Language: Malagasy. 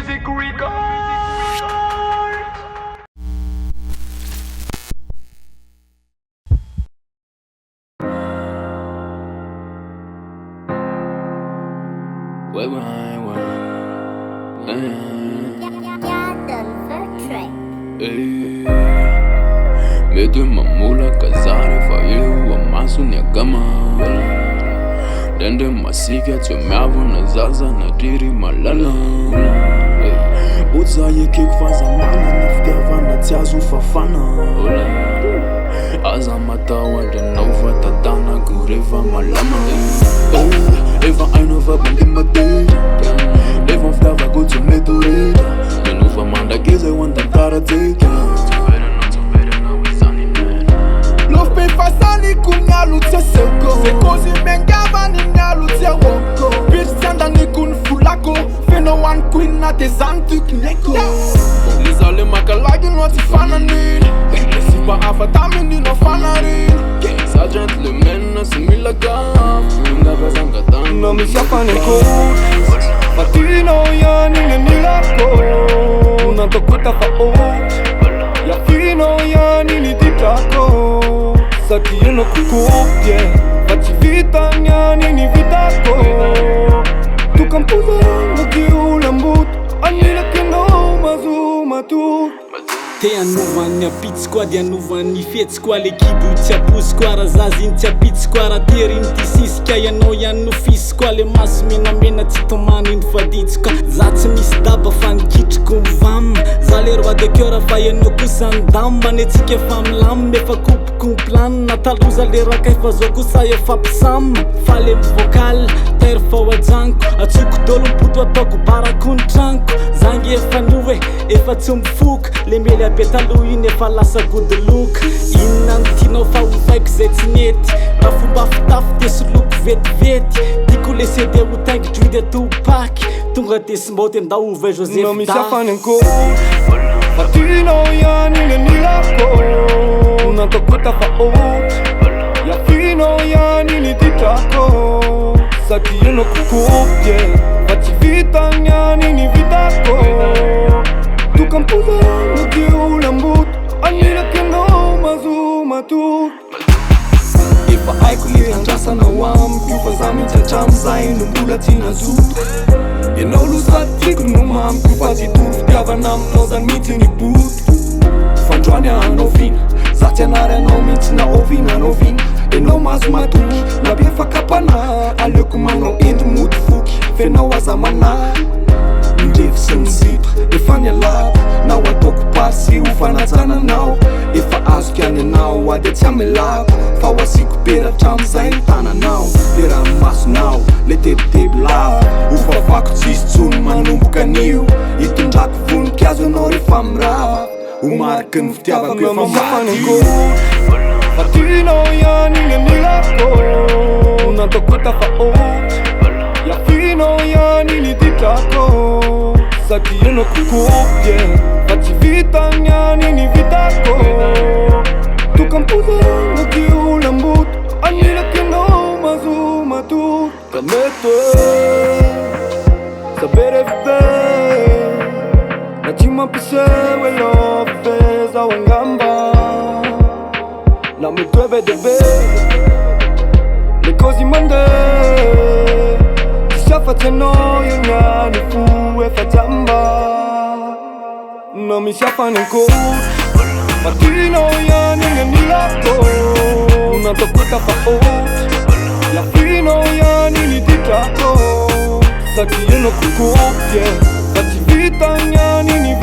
Winmusic Recordz. Medo mamula kazare fayu wa masu nyagama Dende masika tumeavu na zaza na diri malala Uza ye kikfaza mana nafgava na tiazu fafana Aza matawa de nova tatana gureva malama Eva ainova bandi madira Eva fgava gutu medurida Menuva manda gize wanda tara teka Fasani kunyalu tse seko Sekozi mengava ni nyalu tse woko Birstanda ni kun fulako Feno one queen na te zantuk neko Lizale makalagi nwati fana nini Sipa afatami ni no fana rini Sergeant le mena simila gaf Nga vezanga dan No mi siapa neko Fatino ya ninge nilako Nanto kuta fa Ya fino ya nini ditako Saki yeno kukupye Fachi vita nyani ni vitako Tukampuza nagi ulambut Anila keno mazuma tu Te anovany apitsy koa de anovany fetsy koa lekibo tsy aposy koa raha zazy iny tsy apitsy koa raha tery iny ty sisika ianao ihany nofisy koa le maso menamena tsy tomany iny faditsy koa za tsy misy daba fa nikitriko mivamina za le roi de cœur fa ianao kosa ndamba anetsika efa milamina efa kopikomplanina taloza le raka efa zao kosa efa mpisamina fa le mivocal tery fao ajanko atsoko dolo mpoto ataoko barako ny tranko zangy efa nove efa tsy mifoka le mely abe taloha iny efa lasa good look inona notianao fa hofaiko zay tsy nety raha fomba fitafy de soloko vetivety tiako le cd ho taingy druide topaky tonga de simboty andao ovay Joseph No mi siafany anko Fatino ya ninge nilako Nanto kuta fa Ya fino ya nini ditako Saki yeno kukupye Fachi vita nya nini vitako Tukampuza nagi ulambut Anila keno mazuma tu Ifa aiko le andrasa na wam Kufa zami chacham zai numbula tina zut Ianao losa tiako no mamiko fa tsy tovy tiavana aminao zany mihitsy ny boto Fandroany anao vina za tsy anary anao mihitsy na ovina anao vina Ianao mazo matoky na be fakapana Aleoko manao endo moto foky Fenao aza manary Nilevy sy ny zitra efa nialako Nao ataoko pasy ho fanatsananao Efa azoko any anao ade tsy amelako Fa ho asiko peratra amizay ny tananao Le ranomasonao le tebiteby lava Ho fafako tsisy tsony manomboka anio Hitondrako voninkazo anao rehefa mirava Ho mariky ny fitiavako efa madio Fatino ya ninge nilako Nanto kuta fa Ya fino ya nini ditako Saki yeno kukupye Fachi vita nya nini vitako Tukampuza nagi ulambut Anila keno mazuma tu Kamete Sabere vite Nachima pisewe lo feza wangamba Na me tueve de be Le così mande Facendo io nyani fu e facciamba Non mi siafany anko Fatino yani nilako Nanto kuta fa Ya fino yani ni ditako Saki yeno kukupye Fachi vita nyani ni